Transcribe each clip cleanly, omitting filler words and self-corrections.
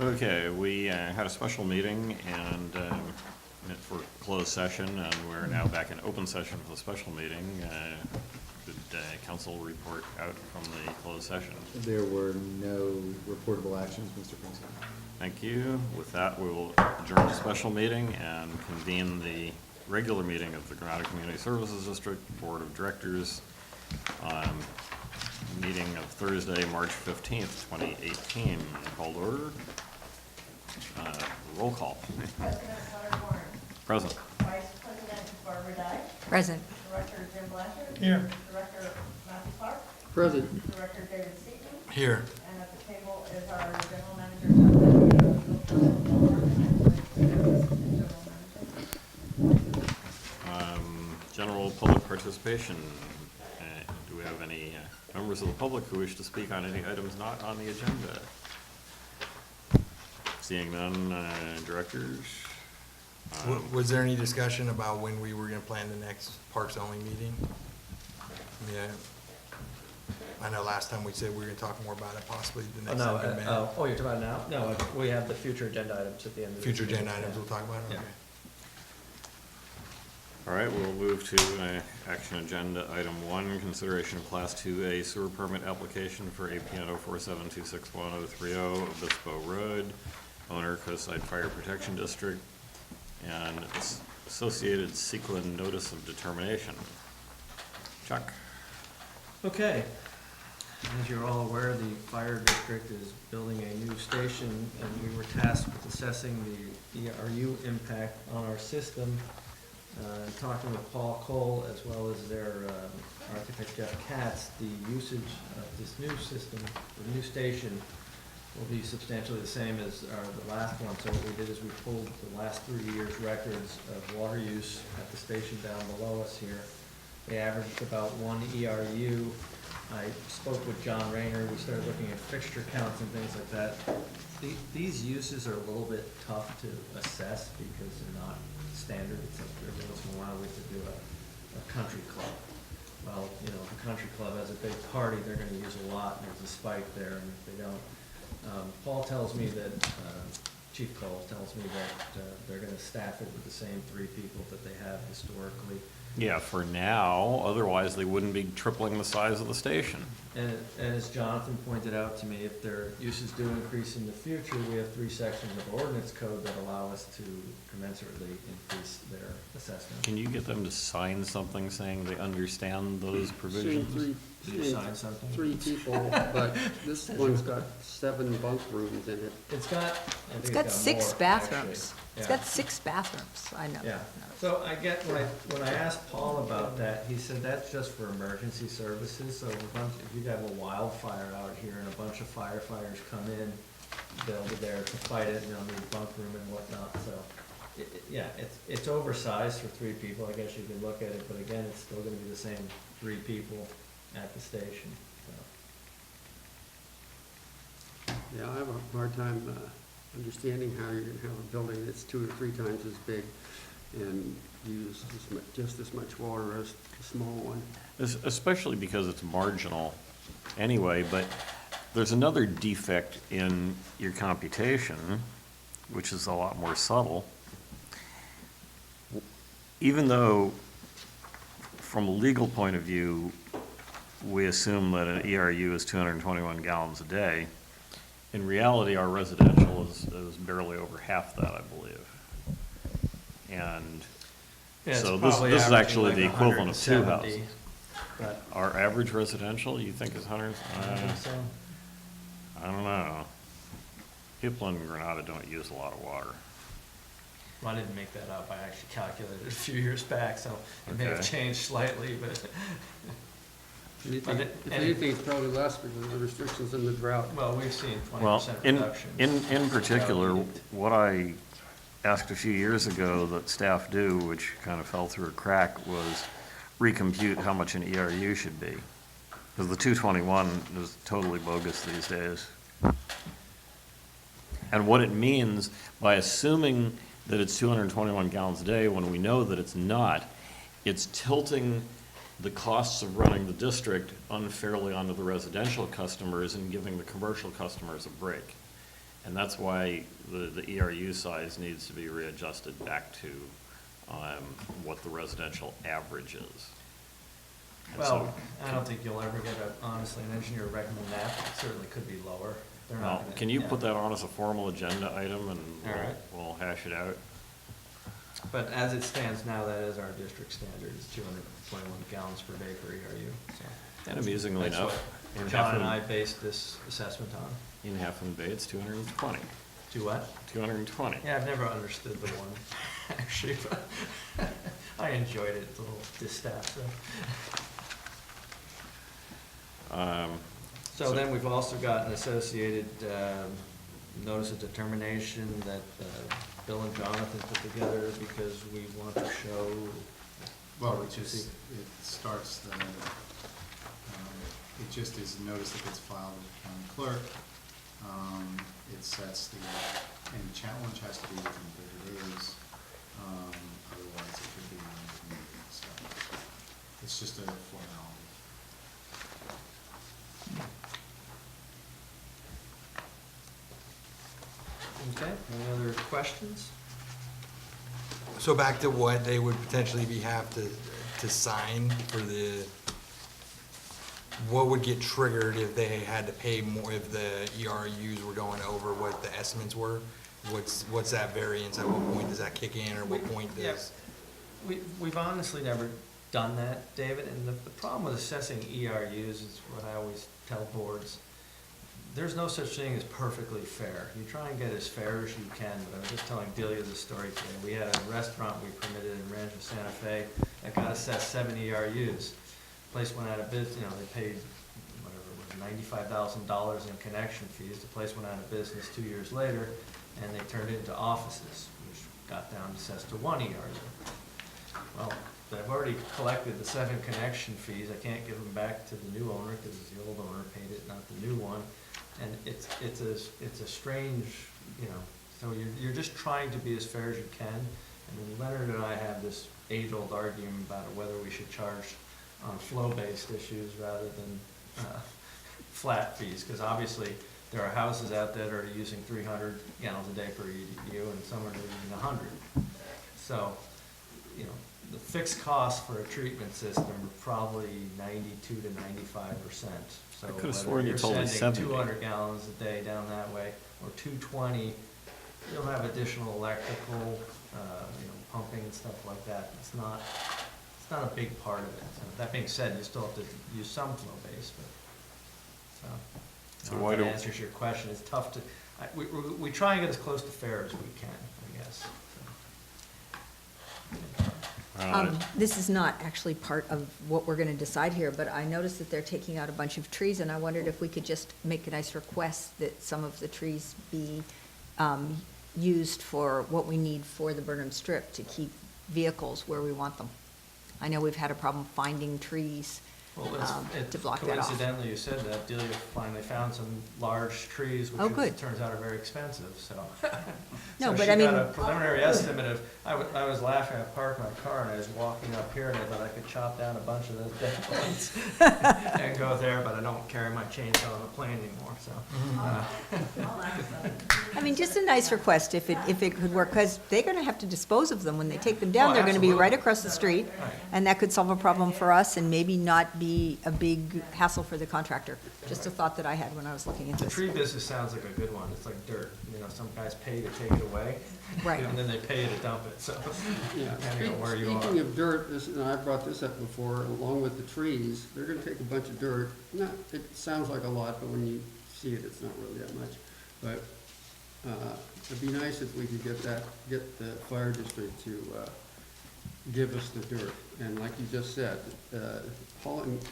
Okay, we had a special meeting and for closed session, and we're now back in open session for the special meeting. Did council report out from the closed session? There were no reportable actions, Mr. President. Thank you. With that, we will adjourn the special meeting and convene the regular meeting of the Granada Community Services District Board of Directors. Meeting of Thursday, March 15th, 2018. Called order. Roll call. President Leonard Warren. Present. Vice President Barbara Dye. Present. Director Jim Blanchard. Here. Director Matthew Clark. Present. Director David Seaton. Here. And at the table is our general manager, General public participation. Do we have any members of the public who wish to speak on any items not on the agenda? Seeing none, directors? Was there any discussion about when we were gonna plan the next Parks Only meeting? Yeah. I know last time we said we were gonna talk more about it, possibly the next time we met. Oh, you're talking about now? No, we have the future agenda items at the end of the. Future agenda items we'll talk about, Yeah. okay. All right, we'll move to action agenda item 1, consideration of Class 2A sewer permit application for APN 047261030 Obispo Road, owner Coastside Fire Protection District, and its associated Sequin Notice of Determination. Chuck? Okay. As you're all aware, the fire district is building a new station, and we were tasked with assessing the ERU impact on our system. Talking with Paul Cole as well as their architect Jeff Katz, the usage of this new system, the new station, will be substantially the same as the last one. So what we did is we pulled the last 3 years' records of water use at the station down below us here. They averaged about 1 ERU. I spoke with John Rayner. We started looking at fixture counts and things like that. These uses are a little bit tough to assess because they're not standard. It's like every once in a while we have to do a country club. Well, you know, if a country club has a big party, they're going to use a lot, and there's a spike there, and if they don't. Paul tells me that, Chief Cole tells me that they're going to staff it with the same 3 people that they have historically. Yeah, for now, otherwise they wouldn't be tripling the size of the station. And as Jonathan pointed out to me, if their uses do increase in the future, we have 3 sections of ordinance code that allow us to commensurately increase their assessment. Can you get them to sign something saying they understand those provisions? Did you sign something? 3 people, but this one's got 7 bunk rooms in it. It's got, It's got 6 more, bathrooms. actually. It's Yeah. got 6 bathrooms, I know. Yeah, so I get, when I asked Paul about that, he said that's just for emergency services, so if you have a wildfire out here and a bunch of firefighters come in, they'll be there to fight it, and they'll need bunk room and whatnot, so. Yeah, it's oversized for 3 people, I guess you could look at it, but again, it's still gonna be the same 3 people at the station, so. Yeah, I have a hard time understanding how you're gonna have a building that's 2 or 3 times as big and use just as much water as the small one. Especially because it's marginal anyway, but there's another defect in your computation, which is a lot more subtle. Even though, from a legal point of view, we assume that an ERU is 221 gallons a day, in reality, our residential is barely over half that, I believe. And Yeah, it's so this probably is averaging actually like the equivalent of 2 170, houses. But Our average residential, you think is 100? I think so. I don't know. People in Granada don't use a lot of water. Well, I didn't make that up, I actually calculated it a few years back, so it may have Okay. changed slightly, but, If But it- anything, it's probably less because of the restrictions in the drought. well, we've seen Well, 20% in reductions. particular, So, what I asked a few years ago that staff do, which kind of fell through a crack, was recompute how much an ERU should be. Because the 221 is totally bogus these days. And what it means by assuming that it's 221 gallons a day when we know that it's not, it's tilting the costs of running the district unfairly onto the residential customers and giving the commercial customers a break. And that's why the ERU size needs to be readjusted back to, what the residential average is. And Well, I don't think you'll ever get honestly, an engineer to recommend that. It certainly could be lower. They're not Well, gonna- can you yeah. put that on as a formal agenda item and All right. we'll hash it out? But as it stands now, that is our district standard, is 221 gallons per day per ERU, so. And amusingly That's enough, what in John and I Halfmoon, based this assessment on. in Halfmoon Bay, it's 220. Do what? 220. Yeah, I've never understood the one, actually, but I enjoyed it. It's a little distaff, so. So then we've also got an associated notice of determination that Bill and Jonathan put together because we want to show. Well, it starts the, it just is a notice that gets filed with the county clerk. It sets any challenge has to be within 30 days. Otherwise it could be removed. So it's just a formality. Okay, any other questions? So back to what they would potentially have to sign for what would get triggered if they had to pay more, if the ERUs were going over what the estimates were? What's that variance? At what point does that kick in, or what point Yeah. does? We've honestly never done that, David, and the problem with assessing ERUs is what I always tell boards. There's no such thing as perfectly fair. You try and get as fair as you can, but I was just telling Delia the story today. We had a restaurant we permitted in Rancho Santa Fe that got assessed 7 ERUs. Place went out of business, they paid, whatever it was, $95,000 in connection fees. The place went out of business 2 years later, and they turned it into offices, which got down assessed to 1 ERU. Well, I've already collected the 7 connection fees. I can't give them back to the new owner because the old owner paid it, not the new one. And it's a strange, so you're just trying to be as fair as you can. And then Leonard and I have this age-old argument about whether we should charge on flow-based issues rather than flat fees, because obviously there are houses out there that are using 300 gallons a day per EDU, and some are using 100. So, the fixed costs for a treatment system are probably 92 to 95%. So I could've whether sworn you you're told me sending 70. 200 gallons a day down that way, or 220, you'll have additional electrical, pumping and stuff like that. It's not a big part of it. So that being said, you still have to use some flow base, but, So I don't know why if that do- answers your question. It's tough to, we try and get as close to fair as we can, I guess. This is not actually part of what we're gonna decide here, but I noticed that they're taking out a bunch of trees, and I wondered if we could just make a nice request that some of the trees be used for what we need for the Burnham Strip to keep vehicles where we want them. I know we've had a problem finding trees Well, to block that off. coincidentally, you said that, Delia finally found some large trees, Oh, which good. it turns out are very expensive, so. No, So but she I mean- got a preliminary estimate of, I was laughing, I parked my car and I was walking up here and I thought I could chop down a bunch of those dead ones and go there, but I don't carry my chainsaw on the plane anymore, so. I'll ask them. I mean, just a nice request if it could work, because they're gonna have to dispose of them when they take them down. Oh, They're gonna be absolutely. right across the street, Right. and that could solve a problem for us and maybe not be a big hassle for the contractor. Just a thought that I had when I was looking into The this. tree business sounds like a good one, it's like dirt, some guys pay to take it away. Right. And then they pay you to dump it, so. Yeah, Depending on where you speaking are. of dirt, and I've brought this up before, along with the trees, they're gonna take a bunch of dirt. It sounds like a lot, but when you see it, it's not really that much. But, it'd be nice if we could get the fire district to, give us the dirt. And like you just said,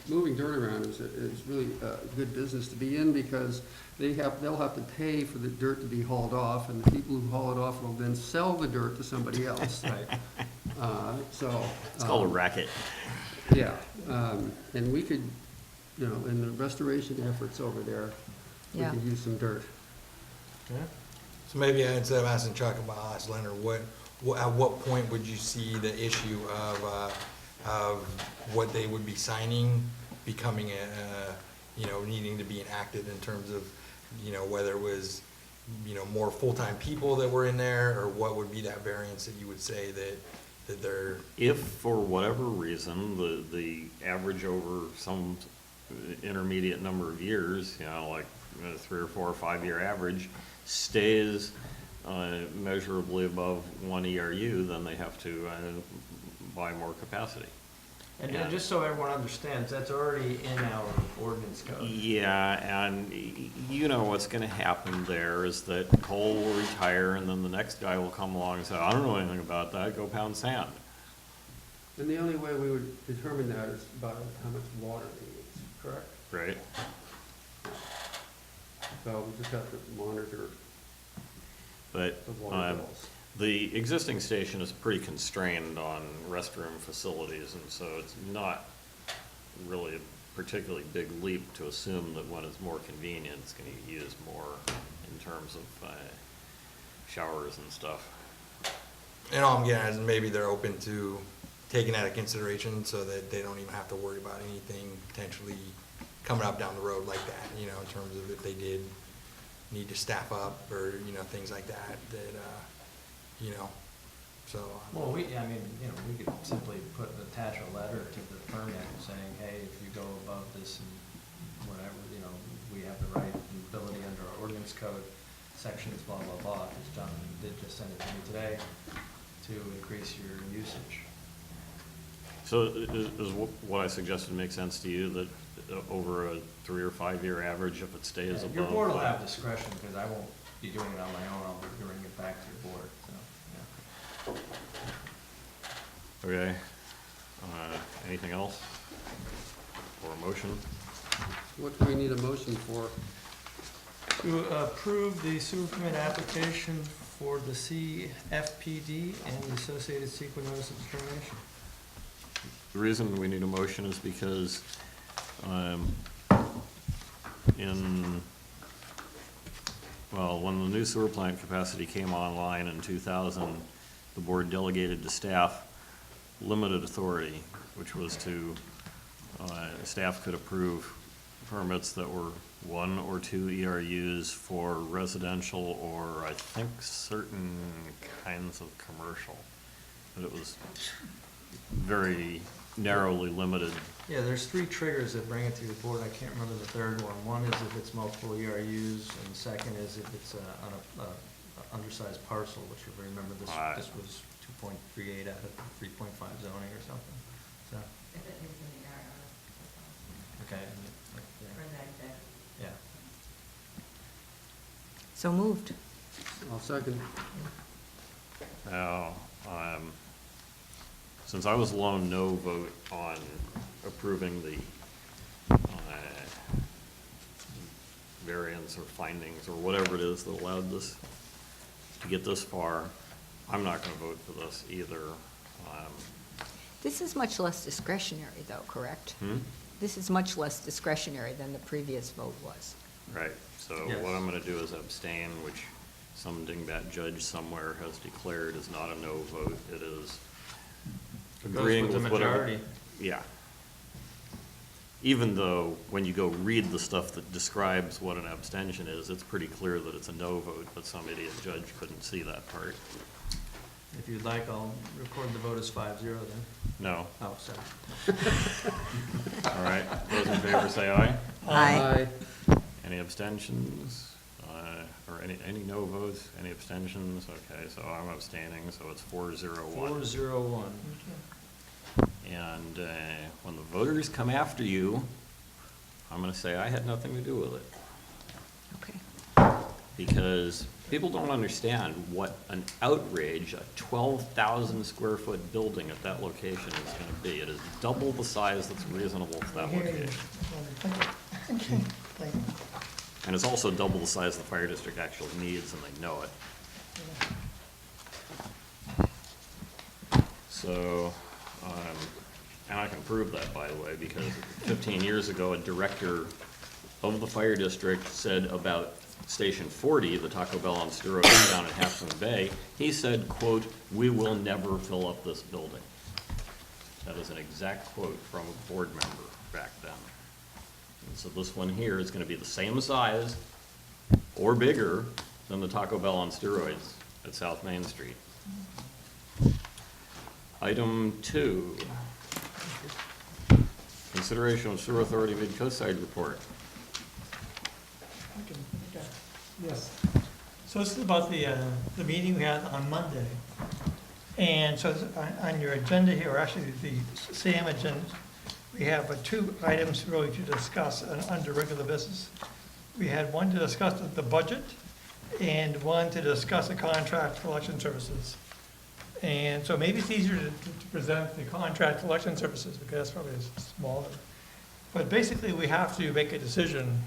moving dirt around is really a good business to be in, because they'll have to pay for the dirt to be hauled off, and the people who haul it off will then sell the dirt to somebody else. Right. So. It's called a racket. Yeah, and we could, in the restoration efforts over there, we Yeah. could use some dirt. So maybe instead of asking Chuck, I'll ask Leonard, at what point would you see the issue of what they would be signing becoming needing to be enacted in terms of, whether it was, more full-time people that were in there, or what would be that variance that you would say that they're, If for whatever reason, the average over some intermediate number of years, like a 3 or 4 or 5 year average, stays measurably above 1 ERU, then they have to buy more capacity. And Yeah. just so everyone understands, that's already in our ordinance code. Yeah, and what's gonna happen there is that Cole will retire, and then the next guy will come along and say, I don't know anything about that, go pound sand. And the only way we would determine that is by how much water they use, correct? Right? So we just have to monitor But the water bills. the existing station is pretty constrained on restroom facilities, and so it's not really a particularly big leap to assume that when it's more convenient, it's gonna use more in terms of showers and stuff. and all I'm getting at is maybe they're open to taking that into consideration so that they don't even have to worry about anything potentially coming up down the road like that, in terms of if they did need to staff up or, things like that, so. Well, we could simply attach a letter to the permit saying, hey, if you go above this and whatever, we have the right and ability under our ordinance code, sections, blah, blah, blah, because John did just send it to me today, to increase your usage. So is what I suggested make sense to you, that over a 3 or 5 year average, if it stays above? Your board will have discretion, because I won't be doing it on my own, I'll be bringing it back to your board, so, yeah. Okay, anything else? Or a motion? What do we need a motion for? To approve the sewer permit application for the CFPD and the associated sequel notice of determination. The reason we need a motion is because when the new sewer plant capacity came online in 2000, the board delegated to staff limited authority, which was to, staff could approve permits that were 1 or 2 ERUs for residential or I think certain kinds of commercial. But it was very narrowly limited. Yeah, there's 3 triggers that bring it to your board. I can't remember the third one. One is if it's multiple ERUs, and the second is if it's on a undersized parcel, which if I remember, this was 2.38 out of 3.5 zoning or something. So, If it is in the area, okay. for that. Yeah. So moved. I'll second. Now, since I was lone no vote on approving the variance or findings or whatever it is that allowed this to get this far, I'm not gonna vote for this either. This is much less discretionary, though, correct? Hmm? This is much less discretionary than the previous vote was. Right, so Yes. what I'm gonna do is abstain, which some dingbat judge somewhere has declared is not a no vote. It is It goes agreeing with the with whatever. majority. Yeah. Even though, when you go read the stuff that describes what an abstention is, it's pretty clear that it's a no vote, but some idiot judge couldn't see that part. If you'd like, I'll record the vote as 5-0 then. No. Oh, sorry. All right, those in favor say aye. Aye. Any abstentions? Or any no votes, any abstentions? Okay, so I'm abstaining, so it's 4-0-1. 4-0-1. And when the voters come after you, I'm gonna say I had nothing to do with it. Okay. Because people don't understand what an outrage a 12,000 square foot building at that location is gonna be. It is double the size that's reasonable for that location. And it's also double the size the fire district actually needs, and they know it. So, and I can prove that, by the way, because 15 years ago, a director of the fire district said about Station 40, the Taco Bell on steroids down at Half Moon Bay, he said, quote, "We will never fill up this building." That is an exact quote from a board member back then. And so this one here is gonna be the same size or bigger than the Taco Bell on steroids at South Main Street. Item 2, consideration of sewer authority mid-coastside report. Okay. Yes. So this is about the meeting we had on Monday. And so on your agenda here, or actually the SAM agenda, we have 2 items really to discuss under regular business. We had one to discuss the budget and one to discuss the contract for election services. And so maybe it's easier to present the contract collection services because that's probably smaller. But basically, we have to make a decision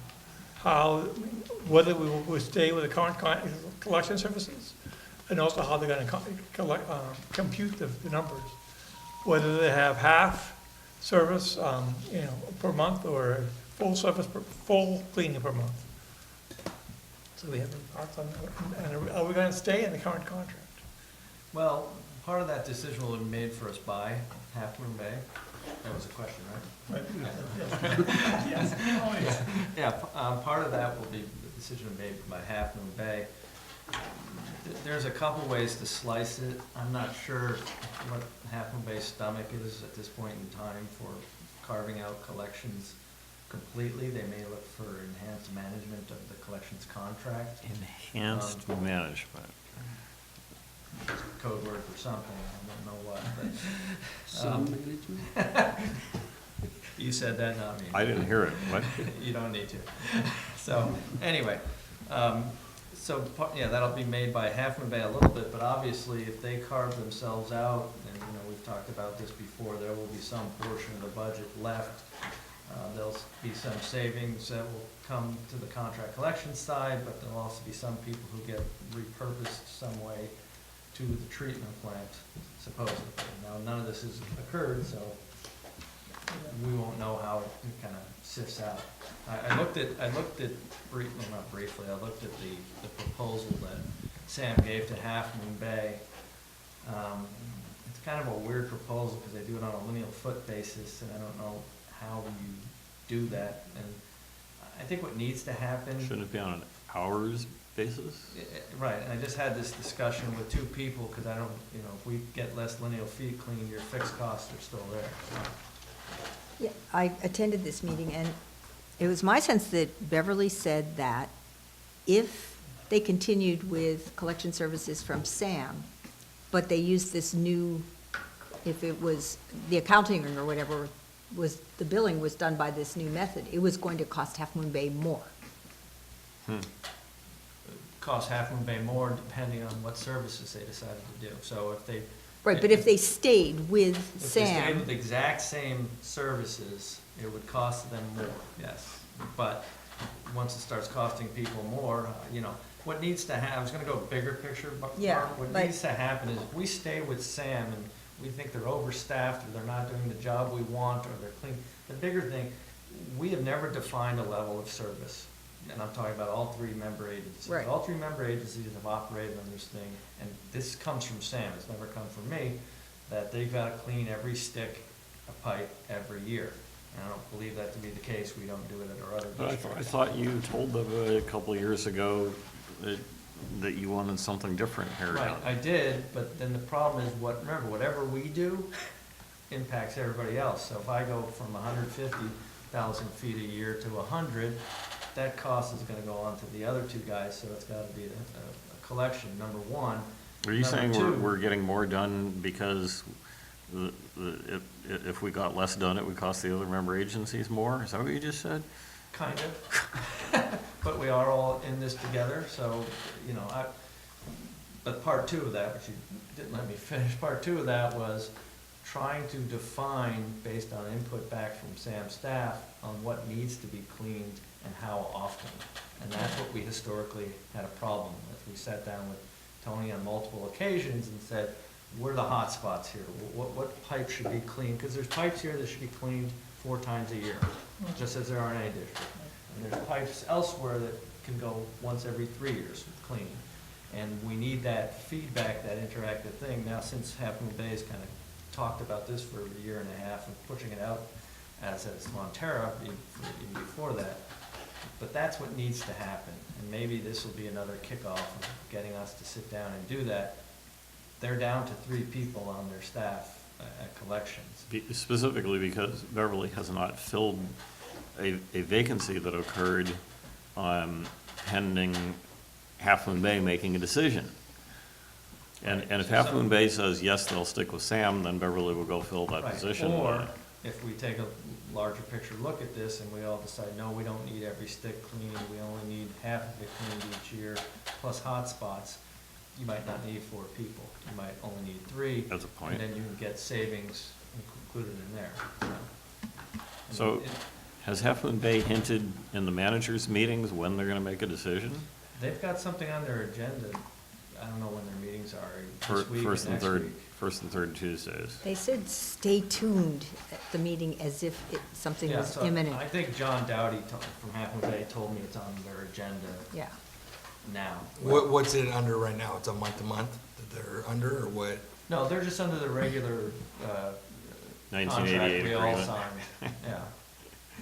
whether we will stay with the current collection services and also how they're gonna compute the numbers. Whether they have half service, per month or full service, full cleaning per month. So we have any thoughts on that? And are we gonna stay in the current contract? Well, part of that decision will be made for us by Half Moon Bay. That was a question, right? Right. Yes. Always. Yeah, part of that will be the decision made by Half Moon Bay. There's a couple ways to slice it. I'm not sure what Half Moon Bay's stomach is at this point in time for carving out collections completely. They may look for enhanced management of the collections contract. Enhanced management. Code word for something, I don't know what, but. Some management? You said that, not me. I didn't hear it, what? You don't need to. So, anyway, that'll be made by Half Moon Bay a little bit, but obviously if they carve themselves out, and we've talked about this before, there will be some portion of the budget left. There'll be some savings that will come to the contract collection side, but there'll also be some people who get repurposed some way to the treatment plant, supposedly. Now, none of this has occurred, so we won't know how it kind of sifts out. I looked at not briefly, I looked at the proposal that Sam gave to Half Moon Bay. It's kind of a weird proposal because they do it on a lineal foot basis, and I don't know how you do that. And I think what needs to happen. Shouldn't it be on an hours basis? Right, and I just had this discussion with 2 people, because I don't, if we get less lineal feet cleaned, your fixed costs are still there. Yeah, I attended this meeting, and it was my sense that Beverly said that if they continued with collection services from Sam, but they used this new, if it was the accounting or whatever, the billing was done by this new method, it was going to cost Half Moon Bay more. Cost Half Moon Bay more depending on what services they decided to do. So if they. Right, but if they stayed with If they stayed Sam, with the exact same services, it would cost them more, yes. But once it starts costing people more, what needs to happen, I was gonna go bigger picture, but Yeah, what but- needs to happen is if we stay with Sam and we think they're overstaffed, or they're not doing the job we want, or they're clean, the bigger thing, we have never defined a level of service. And I'm talking about all 3 member agencies. Right. All 3 member agencies have operated on this thing, and this comes from Sam, it's never come from me, that they've got to clean every stick of pipe every year. And I don't believe that to be the case, we don't do it at our other But districts. I thought you told them a couple of years ago that you wanted something different here. Right, I did, but then the problem is, remember, whatever we do impacts everybody else. So if I go from 150,000 feet a year to 100, that cost is gonna go on to the other 2 guys, so it's gotta be a collection, number one. Are you saying Number 2, we're getting more done because if we got less done, it would cost the other member agencies more? Is that what you just said? Kind of. But we are all in this together, so, but part 2 of that, which you didn't let me finish, part 2 of that was trying to define, based on input back from Sam's staff, on what needs to be cleaned and how often. And that's what we historically had a problem with. We sat down with Tony on multiple occasions and said, what are the hot spots here? What pipe should be cleaned? Because there's pipes here that should be cleaned 4 times a year, just as there are in any district. And there's pipes elsewhere that can go once every 3 years cleaning. And we need that feedback, that interactive thing. Now, since Half Moon Bay's kind of talked about this for a year and a half and pushing it out as Montera even before that, But that's what needs to happen, and maybe this will be another kickoff of getting us to sit down and do that. They're down to 3 people on their staff at collections. Specifically because Beverly has not filled a vacancy that occurred pending Half Moon Bay making a decision. And if Half Moon Bay says, yes, they'll stick with Sam, then Beverly will go fill that Right. position. Or if we take a larger picture look at this and we all decide, no, we don't need every stick cleaned, we only need half of it cleaned each year, plus hot spots, you might not need 4 people, you might only need 3. That's a point. And then you can get savings included in there, you know. And So it- has Half Moon Bay hinted in the managers' meetings when they're gonna make a decision? They've got something on their agenda, I don't know when their meetings are, this week or First and next third, week. first and third Tuesdays. They said stay tuned at the meeting as if something Yeah, was so imminent. I think John Dowdy from Half Moon Bay told me it's on their agenda Yeah. now. What's it under right now? It's a month-to-month that they're under, or what? No, they're just under the regular, contract 1988 we all agreement. signed, yeah.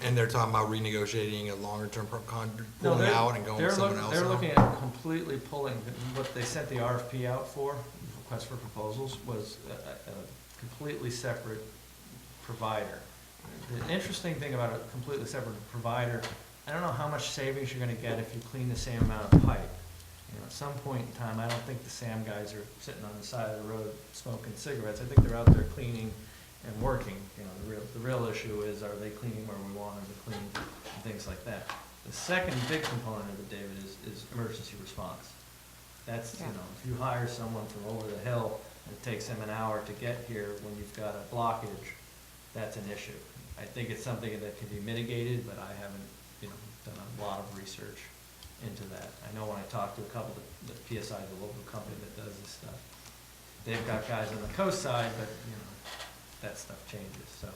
And they're talking about renegotiating a longer-term contract, No, pulling they're- out and going they're with someone look- else They're now? looking at completely pulling, what they sent the RFP out for, request for proposals, was a completely separate provider. The interesting thing about a completely separate provider, I don't know how much savings you're gonna get if you clean the same amount of pipe. You know, at some point in time, I don't think the SAM guys are sitting on the side of the road smoking cigarettes. I think they're out there cleaning and working. You know, the real issue is, are they cleaning where we want them to clean, and things like that. The second big component of it, David, is emergency response. That's, you Yeah. know, if you hire someone from over the hill, and it takes them an hour to get here when you've got a blockage, that's an issue. I think it's something that can be mitigated, but I haven't, you know, done a lot of research into that. I know when I talked to a couple of the PSI, the local company that does this stuff, they've got guys on the coast side, but, you know, that stuff changes, so.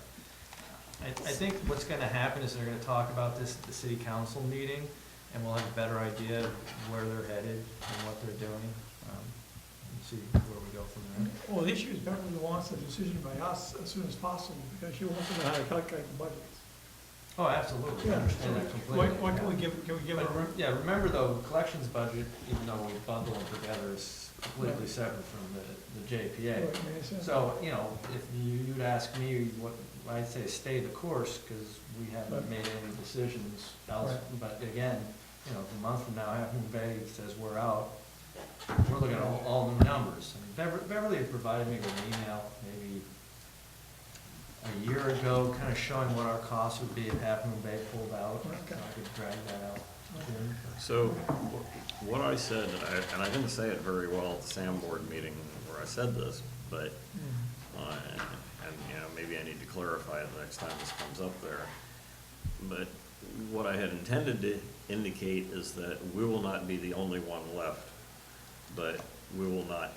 I think what's gonna happen is they're gonna talk about this at the city council meeting, and we'll have a better idea of where they're headed and what they're doing, and see where we go from there. Well, the issue is Beverly wants a decision by us as soon as possible, because she wants to know how to calculate the budgets. Oh, absolutely, I Yeah, understand that so completely. what can we yeah. give her? But, yeah, remember though, collections budget, even though we bundle them together, is completely separate from the JPA. So, you know, if you'd ask me what, I'd say stay the course, because we haven't Right. made any decisions else. Right. But again, you know, if a month from now, Half Moon Bay says we're out, we're looking at all the numbers. I mean, Beverly had provided me with an email maybe a year ago, kind of showing what our costs would be if Half Moon Bay pulled out. So Okay. I could drag that out. Jim. So what I said, and I didn't say it very well at the SAM board meeting where I said this, but, and, you know, maybe I need to clarify it the next time this comes up there. But what I had intended to indicate is that we will not be the only one left, but we will not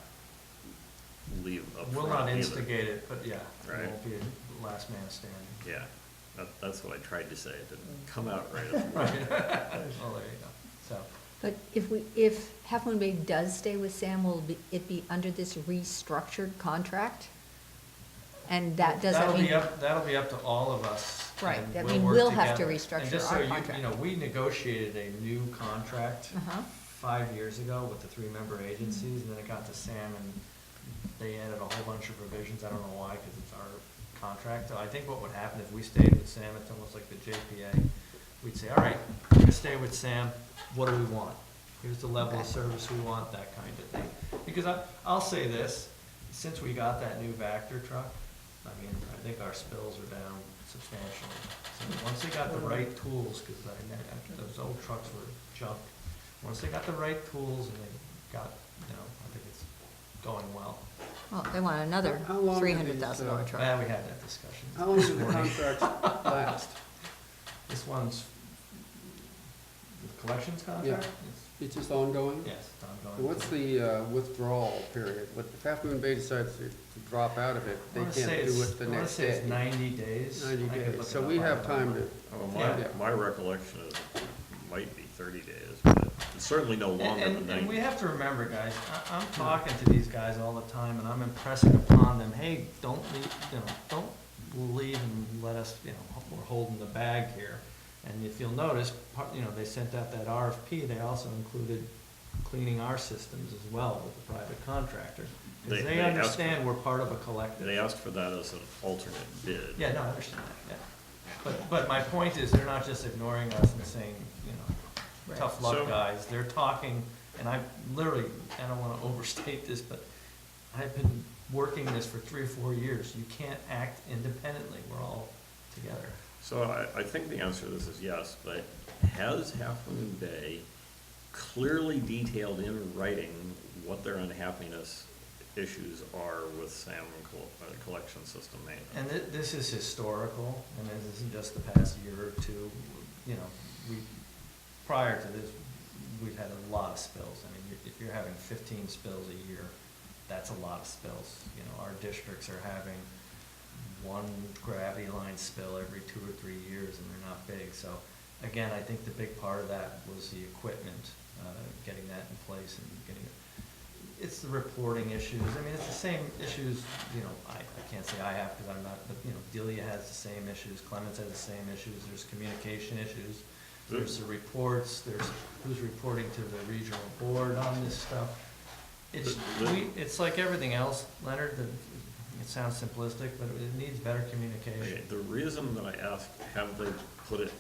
leave up front We'll not either. instigate it, but yeah, it Right. won't be a last man standing. Yeah, that's what I tried to say. It didn't come out right. Right. Oh, there you go. So, But if Half Moon Bay does stay with Sam, will it be under this restructured contract? And that doesn't mean. That'll be up to all of us. Right, and that we'll mean work we'll have to together. restructure And just our so you contract. know, we negotiated a new contract Uh-huh. 5 years ago with the 3-member agencies, and then it got to Sam, and they added a whole bunch of provisions. I don't know why, because it's our contract. So I think what would happen if we stayed with Sam, it's almost like the JPA. We'd say, all right, we're gonna stay with Sam. What do we want? Here's the level of service we want, that kind of thing. Because I'll say this, since we got that new Vector truck, I mean, I think our spills are down substantially. So once they got the right tools, because those old trucks were junk, once they got the right tools and they got, you know, I think it's going well. Well, they want another How long are $300,000 these, truck. Yeah, we had that discussion. How long this do the morning. contracts last? This one's, the collections contract? It's just ongoing? Yes, it's ongoing. And what's the withdrawal period? What, if Half Moon Bay decides to drop out of it, they can't do it the I wanna next say day? it's 90 days. 90 I could days, look so it up we on have the time phone. to, Well, Yeah. my recollection is it might be 30 days, but it's certainly no longer than 90. And we have to remember, guys, I'm talking to these guys all the time, and I'm impressing upon them, hey, don't leave and let us, you know, we're holding the bag here. And if you'll notice, they sent out that RFP, they also included cleaning our systems as well with the private contractor. Because They they asked understand we're part of a collective. They asked for that as an alternate bid. Yeah, no, I understand that, yeah. But my point is, they're not just ignoring us and saying, tough luck, So- guys. They're talking, and I literally, I don't wanna overstate this, but I've been working this for 3 or 4 years. You can't act independently. We're all together. So I think the answer to this is yes, but has Half Moon Bay clearly detailed in writing what their unhappiness issues are with salmon collection system maintenance? And this is historical, and this isn't just the past year or two. Prior to this, we've had a lot of spills. I mean, if you're having 15 spills a year, that's a lot of spills. Our districts are having one gravity line spill every 2 or 3 years, and they're not big. So again, I think the big part of that was the equipment, getting that in place and getting it. It's the reporting issues. I mean, it's the same issues, I can't say I have because I'm not, but, Delia has the same issues, Clemens has the same issues, there's communication issues, there's the reports, there's who's reporting to the regional board on this stuff. It's like everything else, Leonard, it sounds simplistic, but it needs better Okay, communication. the reason that I asked, have they put it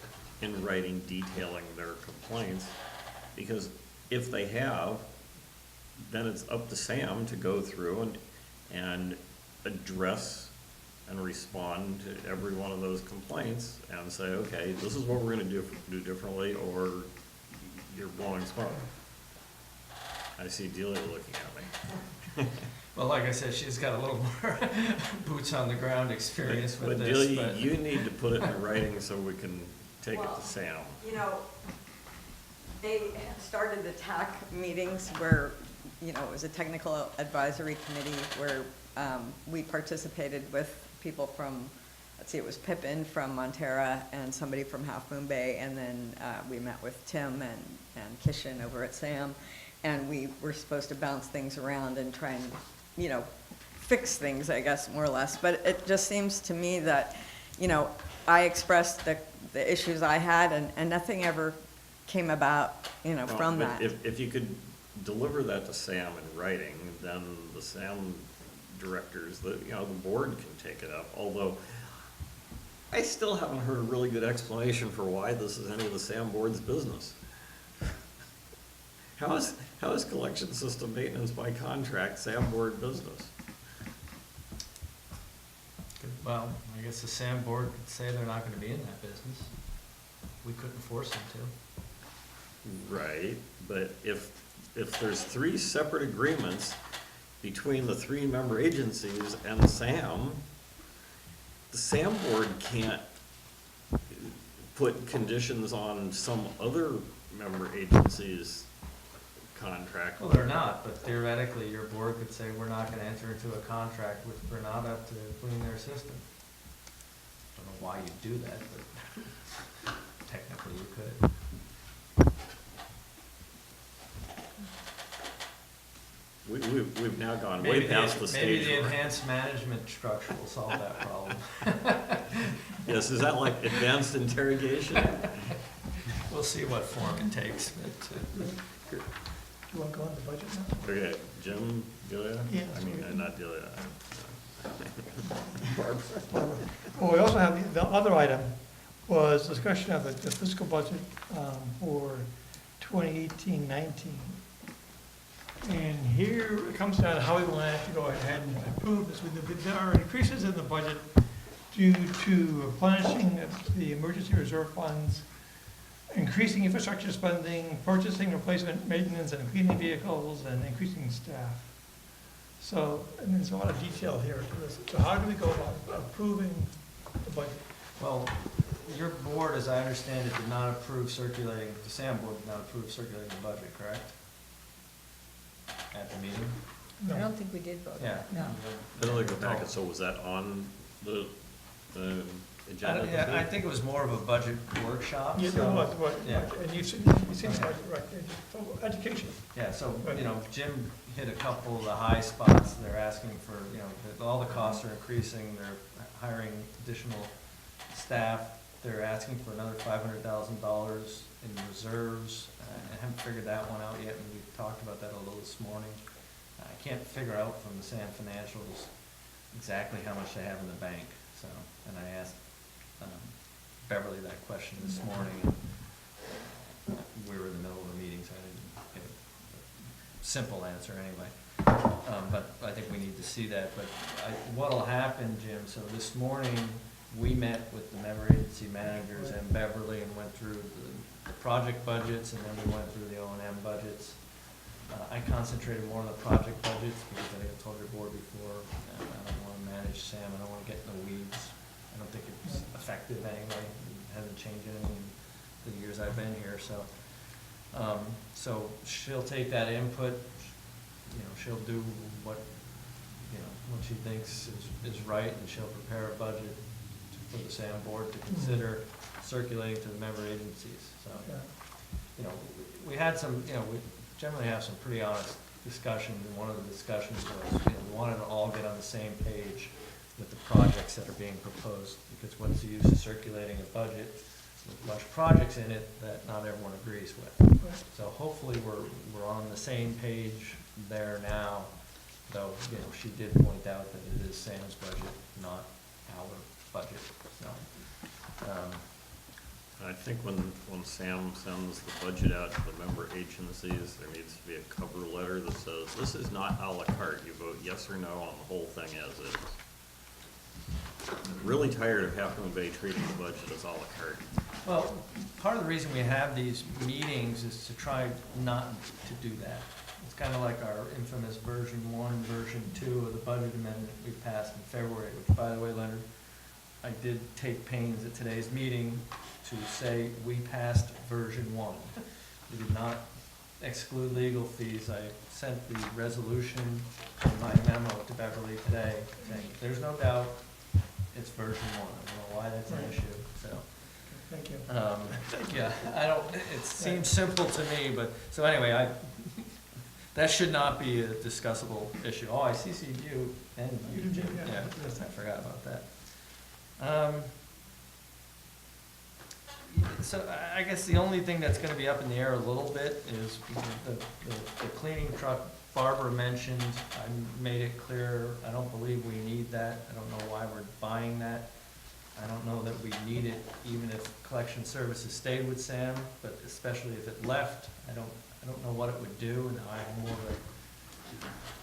in writing detailing their complaints, because if they have, then it's up to Sam to go through and address and respond to every one of those complaints and say, okay, this is what we're gonna do differently, or you're blowing smoke. I see Delia looking at me. Well, like I said, she's got a little more boots on the ground experience with But this, Delia, but. you need to put it in writing so we can take it Well, to Sam. They started the TAC meetings where, it was a technical advisory committee where we participated with people from, it was Pippin from Montera and somebody from Half Moon Bay, and then we met with Tim and Kishin over at SAM, and we were supposed to bounce things around and try and, fix things, I guess, more or less. But it just seems to me that, I expressed the issues I had, and nothing ever came about, from But that. If you could deliver that to Sam in writing, then the Sam directors, the board can take it up, although I still haven't heard a really good explanation for why this is any of the Sam board's business. How is collection system maintenance by contract Sam board business? Well, I guess the SAM board could say they're not gonna be in that business. We couldn't force them to. Right, but if there's 3 separate agreements between the 3 member agencies and Sam, the Sam board can't put conditions on some other member agency's contract. Well, they're not, but theoretically, your board could say, we're not gonna enter into a contract with Granada to clean their system. Don't know why you'd do that, but technically you could. We've now gone way past the stage. Maybe the where- enhanced management structure will solve that problem. Yes, is that like advanced interrogation? We'll see what form it takes, but, You want to go on the budget now? Okay, Jim, Delia? Yeah. I mean, not Delia. Barb? Well, we also have, the other item was discussion of the fiscal budget for 2018-19. And here it comes down to how we want to go ahead and approve this. There are increases in the budget due to replenishing the emergency reserve funds, increasing infrastructure spending, purchasing, replacement, maintenance, and cleaning vehicles, and increasing staff. So, and there's a lot of detail here to this. So how do we go about approving the budget? well, your board, as I understand it, did not approve circulating, the SAM board did not approve circulating the budget, correct? At the meeting? I No. don't think we did vote. Yeah. No. I don't think the packet, so was that on the agenda? Yeah, I think it was more of a budget workshop, You so. know what, Yeah. and you've seen the budget, right, so education. Yeah, so, Jim hit a couple of the high spots. They're asking for, all the costs are increasing, they're hiring additional staff, they're asking for another $500,000 in reserves. I haven't figured that one out yet, and we talked about that a little this morning. I can't figure out from the SAM financials exactly how much they have in the bank, so, and I asked Beverly that question this morning. We were in the middle of a meeting, so I didn't get a simple answer anyway. But I think we need to see that, but what'll happen, Jim, so this morning, we met with the member agency managers and Beverly and went through the project budgets, and then we went through the O&M budgets. I concentrated more on the project budgets, because I think I told your board before, I don't wanna manage SAM, I don't wanna get in the weeds. I don't think it's effective anyway, it hasn't changed anything in the years I've been here, so. So she'll take that input, she'll do what she thinks is right, and she'll prepare a budget for the SAM board to consider circulating to the member agencies, so. We had some, we generally have some pretty honest discussions, and one of the discussions was, we wanted to all get on the same page with the projects that are being proposed, because what's the use of circulating a budget with a bunch of projects in it that not everyone agrees with? So hopefully we're on the same page there now, though, she did point out that it is Sam's budget, not our budget, so. I think when Sam sends the budget out to the member agencies, there needs to be a cover letter that says, this is not à la carte, you vote yes or no on the whole thing as is. I'm really tired of Half Moon Bay treating the budget as à la carte. Well, part of the reason we have these meetings is to try not to do that. It's kind of like our infamous version 1 and version 2 of the budget amendment we passed in February, which, by the way, Leonard, I did take pains at today's meeting to say we passed version 1. We did not exclude legal fees. I sent the resolution in my memo to Beverly today saying, there's no doubt it's version 1. I don't know why that's an issue, so. Thank you. Yeah, it seems simple to me, but, so anyway, that should not be a discussable issue. Oh, I CC'd you and you, Jim, yeah, I forgot about that. So I guess the only thing that's gonna be up in the air a little bit is the cleaning truck Barbara mentioned. I made it clear, I don't believe we need that. I don't know why we're buying that. I don't know that we need it, even if collection services stayed with Sam, but especially if it left, I don't know what it would do, and I have more of a,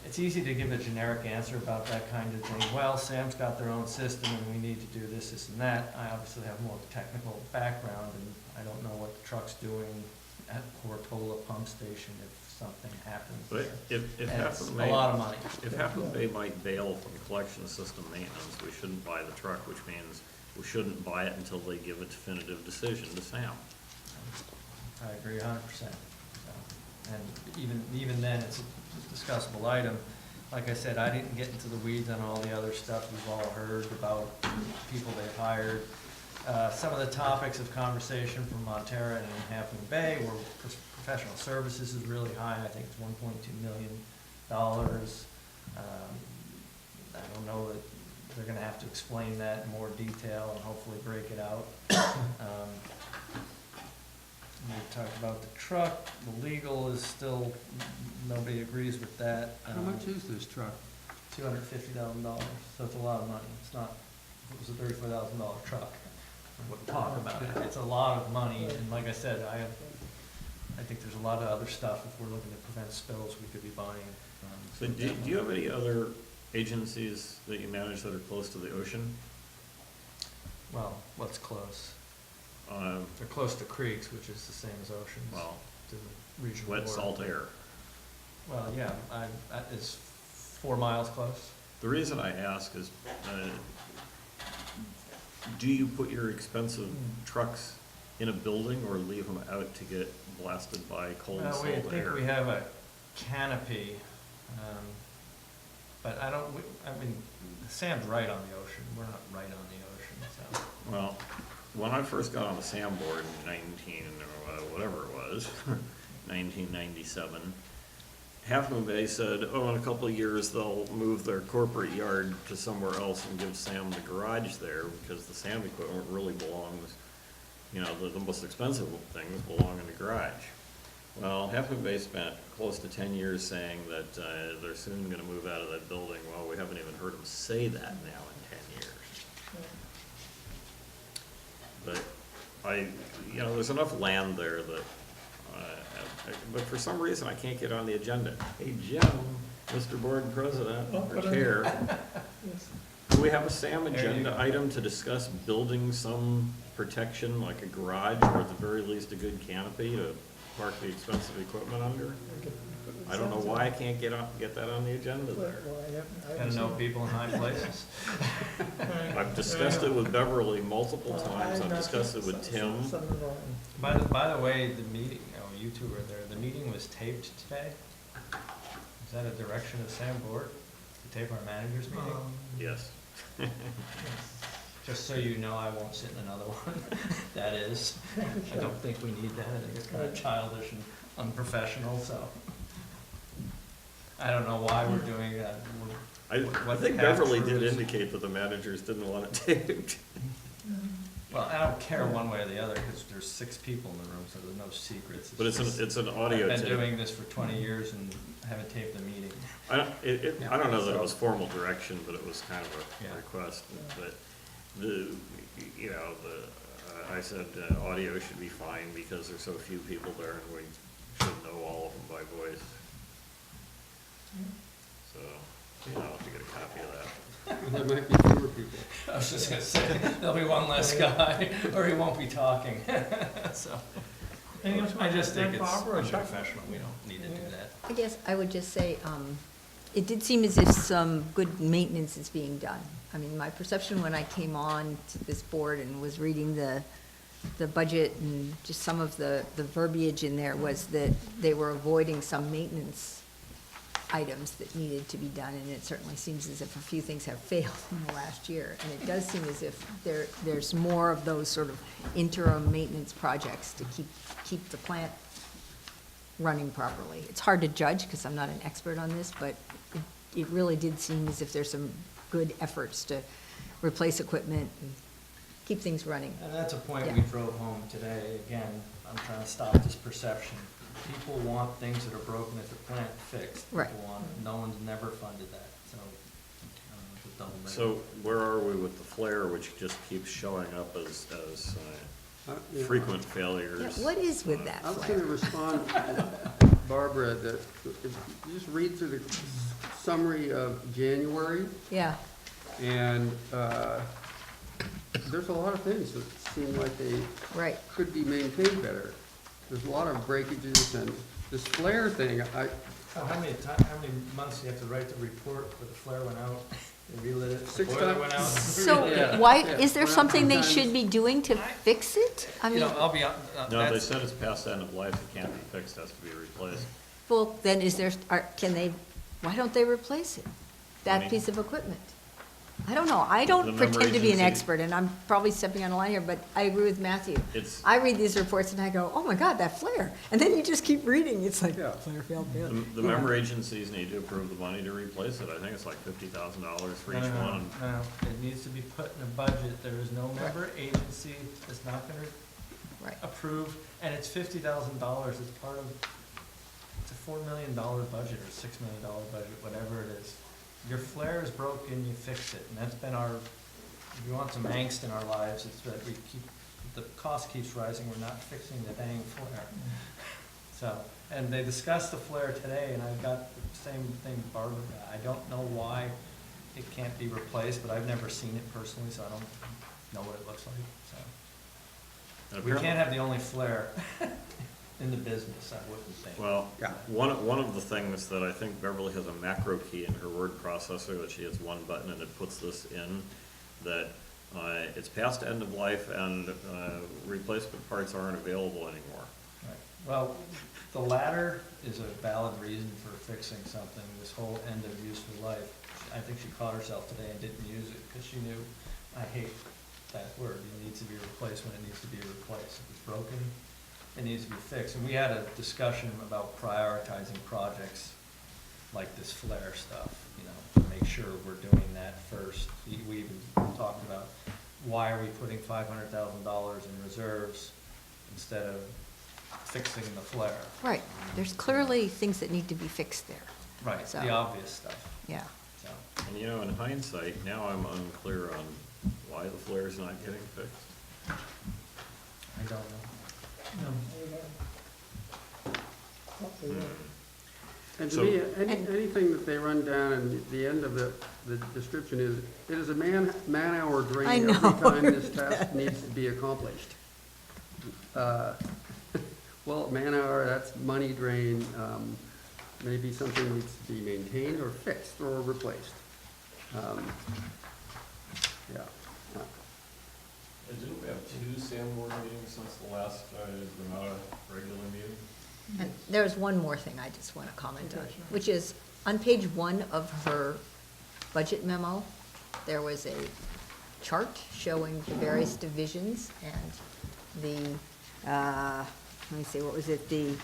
it's easy to give a generic answer about that kind of thing. Well, Sam's got their own system, and we need to do this, this, and that. I obviously have more technical background, and I don't know what the truck's doing at Portola Pump Station if something happens But there. if And Half it's Moon a Bay, lot of money. if Half Moon Bay might bail from collection system maintenance, we shouldn't buy the truck, which means we shouldn't buy it until they give a definitive decision to Sam. I agree 100%. And even then, it's a discussable item. Like I said, I didn't get into the weeds on all the other stuff we've all heard about people they've hired. Some of the topics of conversation from Montera and Half Moon Bay were professional services is really high. I think it's $1.2 million. I don't know that they're gonna have to explain that in more detail and hopefully break it out. We talked about the truck, the legal is still, nobody agrees with that. How much is this truck? $250,000, so it's a lot of money. It's not, if it was a $34,000 truck, I wouldn't talk about it. It's a lot of money, and like I said, I think there's a lot of other stuff, if we're looking to prevent spills, we could be buying. So do you have any other agencies that you manage that are close to the ocean? Well, what's close? They're close to creeks, which is the same as oceans. Well, To the regional wet border. salt air. Well, yeah, it's 4 miles close. The reason I ask is, do you put your expensive trucks in a building or leave them out to get blasted by cold Well, salt we air? think we have a canopy, but I mean, Sam's right on the ocean. We're not right on the ocean, so. Well, when I first got on the SAM board in whatever it was, 1997, Half Moon Bay said, oh, in a couple of years, they'll move their corporate yard to somewhere else and give Sam the garage there, because the SAM equipment really belongs you know, the most expensive things belong in the garage. Well, Half Moon Bay spent close to 10 years saying that they're soon gonna move out of that building. Well, we haven't even heard them say that now in 10 years. But you know, there's enough land there that, but for some reason, I can't get on the agenda. Hey, Jim, Mr. Board President, or Chair, do we have a SAM agenda item to discuss building some protection, like a garage, or at the very least, a good canopy to park the expensive equipment under? I don't know why I can't get that on the agenda there. Gotta know people in high places. I've discussed it with Beverly multiple times, I've discussed it with Tim. By the way, the meeting, oh, you two were there, the meeting was taped today? Is that a direction of Sam Board, to tape our managers meeting? Yes. Just so you know, I won't sit in another one, that is. I don't think we need that, I think it's kind of childish and unprofessional, so. I don't know why we're doing that. I think Beverly did indicate that the managers didn't want it taped. Well, I don't care one way or the other, because there's 6 people in the room, so there's no secrets. But it's an audio I've tape. been doing this for 20 years and haven't taped the meeting. I don't know that it was formal direction, but it was kind of a Yeah. request. But I said audio should be fine because there's so few people there and we should know all of them by voice. So, I'll have to get a copy of that. There might be fewer people. I was just gonna say, there'll be one less guy, or he won't be talking, so. Anything else I just think about it's that, Barbara, or Chuck? unprofessional, we don't need to do that. I guess I would just say, it did seem as if some good maintenance is being done. I mean, my perception when I came on to this board and was reading the budget and just some of the verbiage in there was that they were avoiding some maintenance items that needed to be done, and it certainly seems as if a few things have failed in the last year. And it does seem as if there's more of those sort of interim maintenance projects to keep the plant running properly. It's hard to judge because I'm not an expert on this, but it really did seem as if there's some good efforts to replace equipment and keep things running. And that's a point Yeah. we drove home today. Again, I'm trying to stop this perception. People want things that are broken at the plant fixed. Right. People want, no one's never funded that, so, it's a double negative. So where are we with the flare, which just keeps showing up as Yeah. frequent Yeah, failures? what is with that I was flare? gonna respond, Barbara, that if you just read through the summary of January, Yeah, and there's a lot of things that seem like they right. could be maintained better. There's a lot of breakages, and this flare thing, So how many months do you have to write the report where the flare went out, they relit it, the 6 boiler times. went out? So Yeah. why, Yeah. is there Well, something they sometimes- should be doing to fix it? I You mean, know, I'll be, No, they that's, said it's past end of life, it can't be fixed, has to be replaced. well, then is there, why don't they replace it? That Money. piece of equipment? I don't know. I The don't member pretend to be an agency- expert, and I'm probably stepping on a line here, but I agree with Matthew. It's, I read these reports and I go, oh my God, that flare. And then you just keep reading. It's like, Yeah. flare failed. the member agencies need to approve the money to replace it. I think it's like $50,000 for each one. No, it needs to be put in a budget. There is no member agency that's not gonna Right. approve, and it's $50,000. It's part of, it's a $4 million budget or $6 million budget, whatever it is. Your flare is broken, you fix it, and that's been our, if you want some angst in our lives, it's that the cost keeps rising, we're not fixing the dang flare. So, and they discussed the flare today, and I got the same thing Barbara got. I don't know why it can't be replaced, but I've never seen it personally, so I don't know what it looks like, so. And We apparently- can't have the only flare in the business, I wouldn't think. Well, Yeah. one of the things that I think Beverly has a macro key in her word processor, that she hits one button and it puts this in, that it's past end of life and replacement parts aren't available anymore. Right. Well, the latter is a valid reason for fixing something, this whole end of useful life. I think she caught herself today and didn't use it, because she knew, I hate that word, it needs to be replaced when it needs to be replaced. If it's broken, it needs to be fixed. And we had a discussion about prioritizing projects like this flare stuff, you know, to make sure we're doing that first. We even talked about why are we putting $500,000 in reserves instead of fixing the flare? Right, there's clearly things that need to be fixed there, Right, So- the obvious stuff, yeah. so. And you know, in hindsight, now I'm unclear on why the flare's not getting fixed. I don't know. No. And to So- me, anything that they run down and the end of the description is, it is a man-hour I drain every know. time this task needs to be accomplished. Well, man-hour, that's money drain, maybe something needs to be maintained or fixed or replaced. Yeah. Didn't we have two SAM board meetings since the last Granada regular meeting? And there's one more thing I just want to comment on, which is, on page 1 of her budget memo, there was a chart showing the various divisions and the, let me see, what was it, the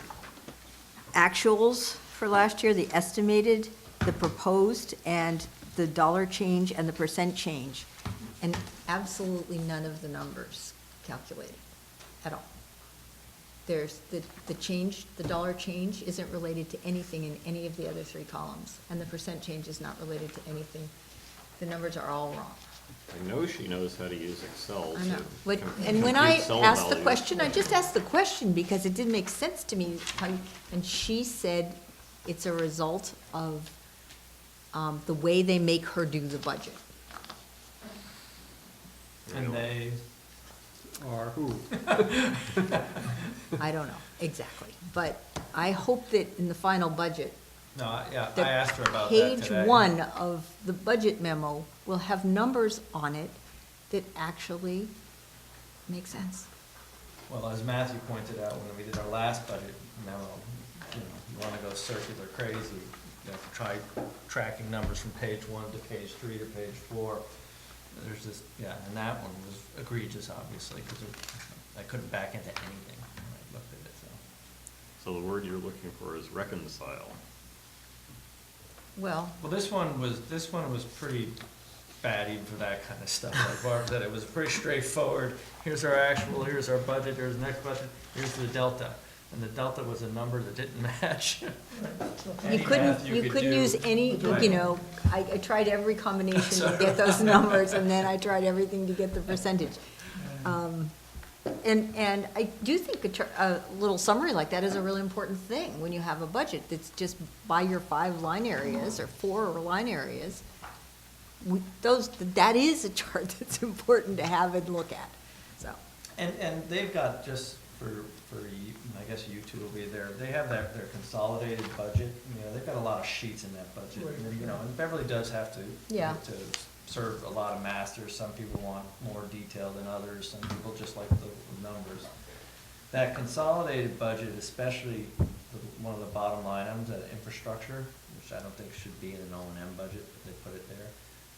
actuals for last year, the estimated, the proposed, and the dollar change and the percent change, and absolutely none of the numbers calculated at all. There's the change, the dollar change isn't related to anything in any of the other 3 columns, and the percent change is not related to anything. The numbers are all wrong. I know she knows how to use Excel I know. to And when I compute cell asked the values. question, I just asked the question because it didn't make sense to me. And she said it's a result of the way they make her do the budget. And they, Or who? I don't know, exactly. But I hope that in the final budget, no, yeah, I that asked her about that today. page 1 of the budget memo will have numbers on it that actually make sense. Well, as Matthew pointed out when we did our last budget memo, you wanna go circular crazy, you have to try tracking numbers from page 1 to page 3 to page 4. There's this, yeah, and that one was egregious, obviously, because I couldn't back into anything when I looked at it, so. So the word you're looking for is reconcile. Well, Well, this one was pretty bad even for that kind of stuff, like Barb said, it was pretty straightforward. Here's our actual, here's our budget, here's the next budget, here's the delta. And the delta was a number that didn't match. you Any couldn't, math you could couldn't do. use any, Right. you know, I tried every combination to get those numbers, and then I tried everything to get the percentage. And I do think a little summary like that is a really important thing when you have a budget that's just by your 5 line areas or 4 line areas. That is a chart that's important to have and look at, so. And they've got, just for you, I guess you two will be there, they have their consolidated budget, they've got a lot of sheets in that budget. Right. And, and Beverly does have to. Yeah. To serve a lot of masters, some people want more detail than others, some people just like the numbers. That consolidated budget, especially one of the bottom line items, that infrastructure, which I don't think should be in an O&M budget, but they put it there,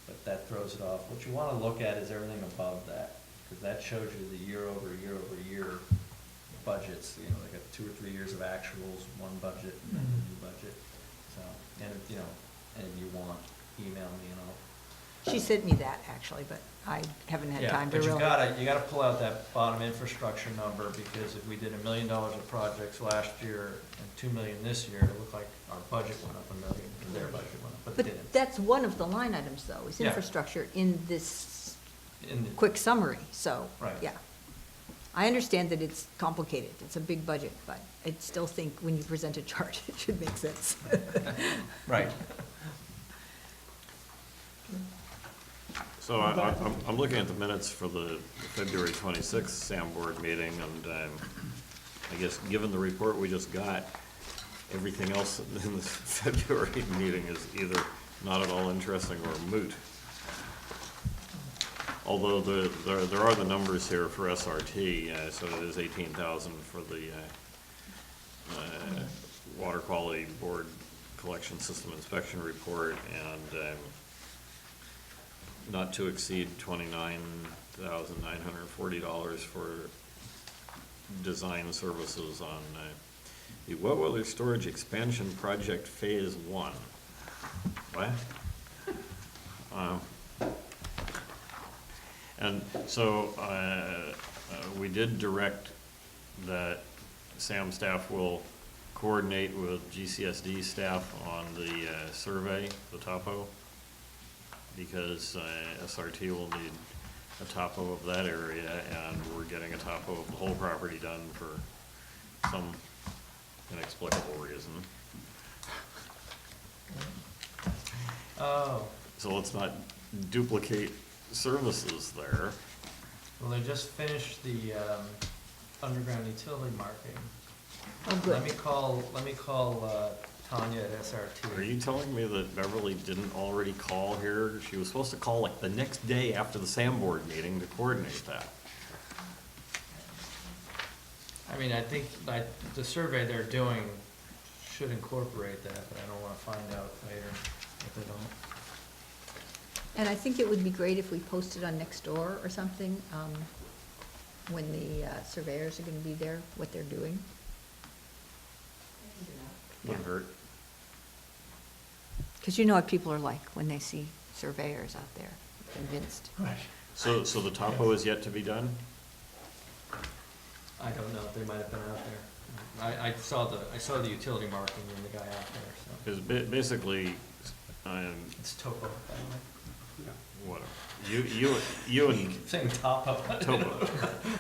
but that throws it off. What you wanna look at is everything above that, because that shows you the year over year budgets, they got 2 or 3 years of actuals, one budget, and then the new budget. So, and and you want, email me and I'll. She sent me that, actually, but I haven't had time to But really. you gotta pull out that bottom infrastructure number, because if we did $1 million of projects last year and $2 million this year, it looked like our budget went up $1 million, and their budget went up, but it But didn't. that's one of the line items, though, is Yeah. infrastructure in this In the- quick summary, so, Right. yeah. I understand that it's complicated, it's a big budget, but I still think when you present a chart, it should make sense. Right. So I'm looking at the minutes for the February 26th SAM board meeting, and I guess given the report we just got, everything else in the February meeting is either not at all interesting or moot. Although there are the numbers here for SRT, so it is 18,000 for the Water Quality Board Collection System Inspection Report, and not to exceed $29,940 for design services on the wet weather storage expansion project phase 1. What? And so, we did direct that Sam staff will coordinate with GCSD staff on the survey, the topo, because SRT will need a topo of that area, and we're getting a topo of the whole property done for some inexplicable reason. Oh, So let's not duplicate services there. well, they just finished the, underground utility marking. Oh, Let good. me call Tanya at SRT. Are you telling me that Beverly didn't already call here? She was supposed to call like the next day after the SAM board meeting to coordinate that. I mean, I think, like, the survey they're doing should incorporate that, but I don't wanna find out later if they don't. And I think it would be great if we posted on Nextdoor or something, when the surveyors are gonna be there, what they're doing. Wouldn't hurt. Because you know what people are like when they see surveyors out there, convinced. Right. So the topo is yet to be done? I don't know, they might have been out there. I saw the utility marking and the guy out there, so. Because basically, It's topo, by the way. whatever. You and Keep saying topo. Topo.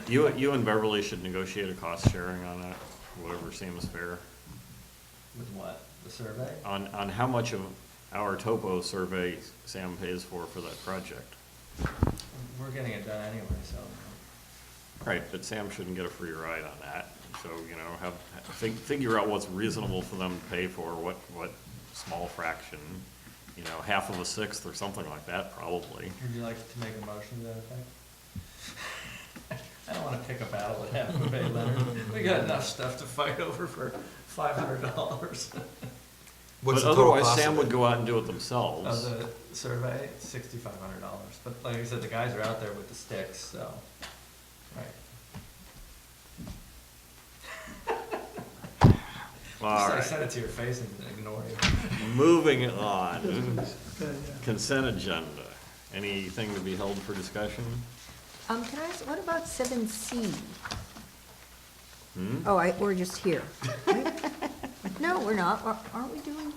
You and Beverly should negotiate a cost sharing on that, whatever seems fair. With what, the survey? On how much of our topo survey Sam pays for that project. We're getting it done anyway, so. Right, but Sam shouldn't get a free ride on that. So, figure out what's reasonable for them to pay for, what small fraction, half of a sixth or something like that, probably. Would you like to make a motion to that effect? I don't wanna pick a battle at half a bay, Leonard. We got enough stuff to fight over for $500. What's But the total otherwise, cost Sam of would it? go out and do it Of themselves. the survey, $6,500. But like I said, the guys are out there with the sticks, so, right. All I right, sent it to your face and ignored you. moving on. Good, yeah. Consent agenda. Anything to be held for discussion? Can I ask, what about 7C? Hmm? Oh, we're just here. No, we're not. Aren't we doing?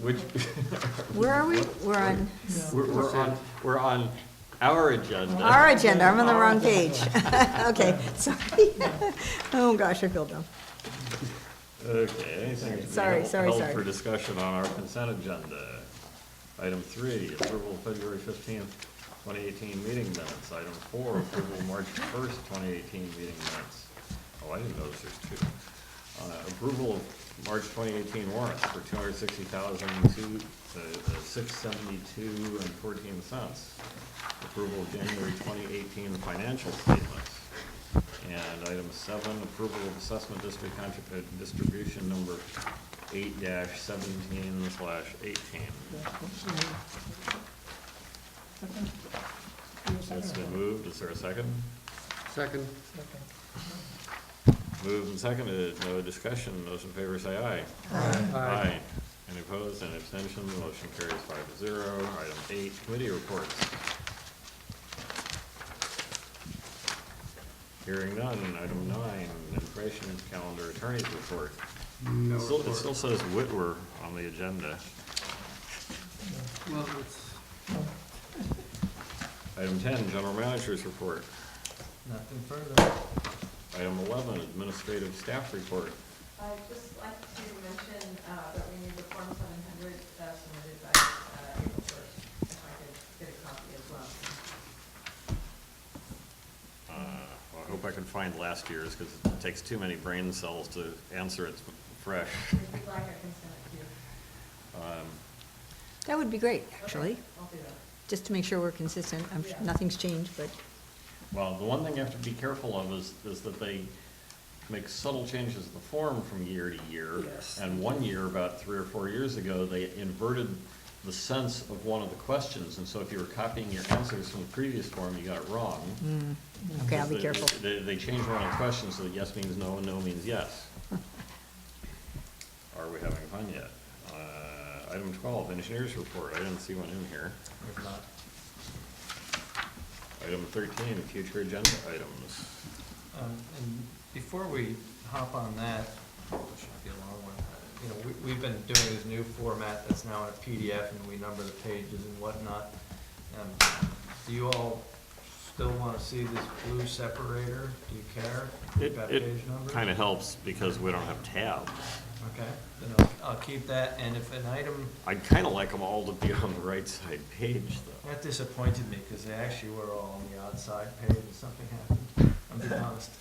Which? Where are we? We're on We're on our agenda. our agenda. I'm on the wrong page. Okay, sorry. Oh, gosh, I feel dumb. Okay, anything to be Sorry, held sorry. for discussion on our consent agenda? Item 3, approval of February 15th, 2018 meeting minutes. Item 4, approval of March 1st, 2018 meeting minutes. Oh, I didn't notice there's 2. Approval of March 2018 warrants for $260,672.14. Approval of January 2018 financial statements. And item 7, approval of assessment district distribution number 8-17/18. That's been moved. Is there a second? Second. Moved and seconded. No discussion. Those in favor say aye. Aye. Any opposed? Any abstentions? Motion carries 5-0. Item 8, committee reports. Hearing none. Item 9, information calendar, attorney's report. No It report. still says Whitwer on the agenda. Well, it's, Item 10, general manager's report. Nothing further. Item 11, administrative staff report. I'd just like to mention that we need the Form 700 submitted by April 1st, if I could get a copy as well. Well, I hope I can find last year's, because it takes too many brain cells to answer it fresh. If you'd like, I can send it to you. That would be great, actually, Okay, I'll do that. just to make sure we're consistent. I'm sure nothing's changed, but Well, the one thing you have to be careful of is that they make subtle changes to the form from year to year. Yes. And one year, about 3 or 4 years ago, they inverted the sense of one of the questions, and so if you were copying your answers from the previous form, you got it wrong. okay, I'll be They- careful. They changed one of the questions so that yes means no and no means yes. Are we having fun yet? Item 12, engineers report. I didn't see one in here. If not, Item 13, future agenda items. And before we hop on that, which should be a long one, you know, we've been doing this new format that's now in a PDF, and we number the pages and whatnot. Do you all still want to see this blue separator? Do you care? It Got page numbers? kind of helps because we don't have tabs. Okay, then I'll keep that, and if an item, I'd kind of like them all to be on the right side page, though. that disappointed me, because they actually were all on the outside page, and something happened, I'm being honest.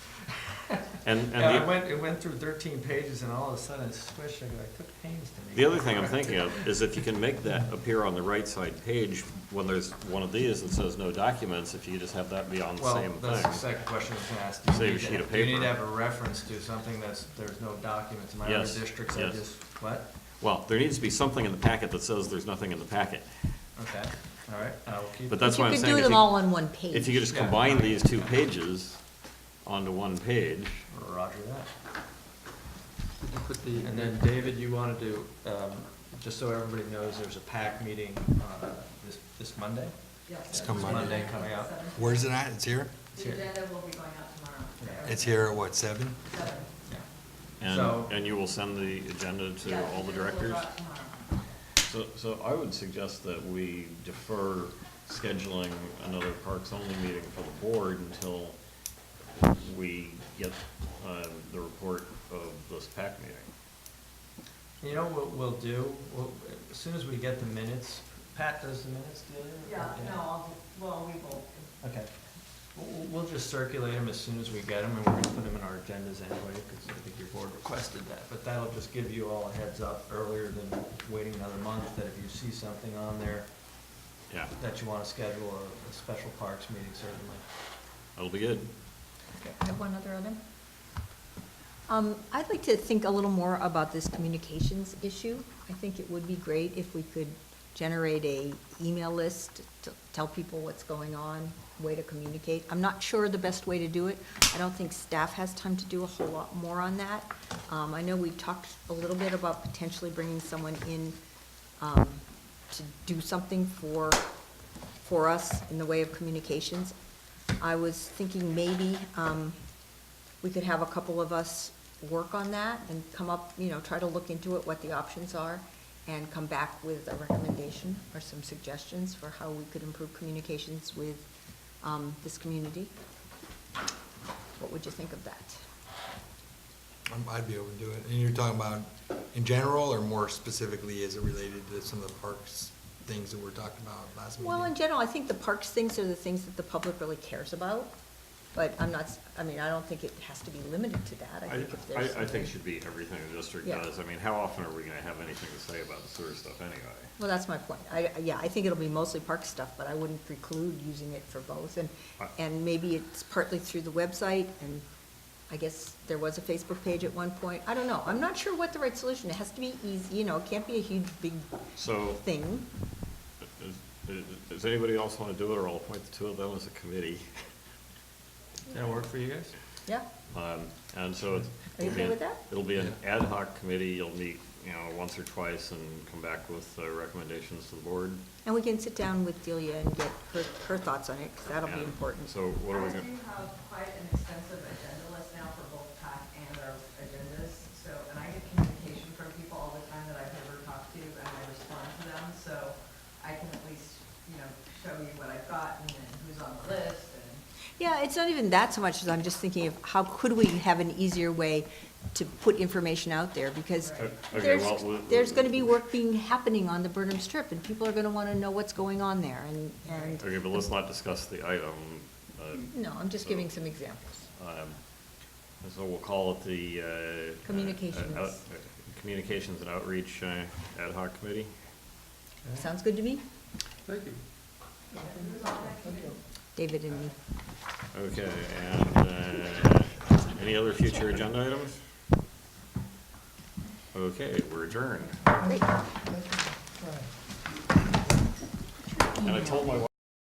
And Yeah, the, it went through 13 pages, and all of a sudden, it switched, I took pains to make. the other thing I'm thinking of is if you can make that appear on the right side page, when there's one of these that says no documents, if you could just have that be on the same Well, that's the thing. second question I was gonna ask. Do you Save a need to- sheet of Do you need paper. to have a reference to something there's no documents? In my other Yes, districts, I yes. just, what? Well, there needs to be something in the packet that says there's nothing in the packet. Okay, all right, I will keep. But that's You why I'm could saying do if them you- all on one page. If you could just Yeah. combine these two pages onto one page. Roger that. Did you put the? And then, David, you wanted to, just so everybody knows, there's a PAC meeting this Monday? It's come Monday. Monday coming up. Where's it at? It's here? It's here. will be going out tomorrow. It's here at what, 7? Yeah. So- And you will send the agenda to all the directors? So I would suggest that we defer scheduling another Parks-only meeting for the board until we get the report of this PAC meeting. You know what we'll do? As soon as we get the minutes, Pat does the minutes, Delia? we will. Okay. We'll just circulate them as soon as we get them, and we're gonna put them in our agendas anyway, because I think your board requested that. But that'll just give you all a heads up earlier than waiting another month, that if you see something on there Yeah, that you wanna schedule a special parks meeting, certainly. that'll be good. Okay, I have one other item. I'd like to think a little more about this communications issue. I think it would be great if we could generate a email list to tell people what's going on, way to communicate. I'm not sure the best way to do it. I don't think staff has time to do a whole lot more on that. I know we talked a little bit about potentially bringing someone in to do something for us in the way of communications. I was thinking maybe we could have a couple of us work on that and come up, try to look into it, what the options are, and come back with a recommendation or some suggestions for how we could improve communications with this community. What would you think of that? I'd be open to it. And you're talking about in general or more specifically as it related to some of the parks things that we're talking about last meeting? Well, in general, I think the parks things are the things that the public really cares about, but I don't think it has to be limited to that. I think if there's I think something- it should be everything the district Yeah. does. I mean, how often are we gonna have anything to say about the sewer stuff anyway? Well, that's my point. I think it'll be mostly park stuff, but I wouldn't preclude using it for both. And maybe it's partly through the website, and I guess there was a Facebook page at one point. I don't know. I'm not sure what the right solution. It has to be easy, it can't be a huge, big So, thing. does anybody else wanna do it, or I'll appoint the two of them as a committee? Does that work for you guys? Yeah? And so it's. Are you okay with that? It'll be an ad hoc committee. You'll meet, once or twice and come back with recommendations to the board. And we can sit down with Delia and get her thoughts on it, because that'll be And important. So what are we I gonna? do have quite an extensive agenda list now for both PAC and our agendas, and I get communication from people all the time that I've never talked to, and I respond to them, so I can at least, show you what I've gotten and who's on the list, and. Yeah, it's not even that so much as I'm just thinking of how could we have an easier way to put information out there, because Okay, well, there's gonna be work happening on the Burnham Strip, and people are gonna wanna know what's going on there, and, Okay, but let's not discuss the item. no, I'm just giving some examples. So we'll call it the. Communications. Communications and Outreach Ad Hoc Committee. Sounds good to me? Thank you. David and me. Okay, and any other future agenda items? Okay, we're adjourned. Great. And I told my wife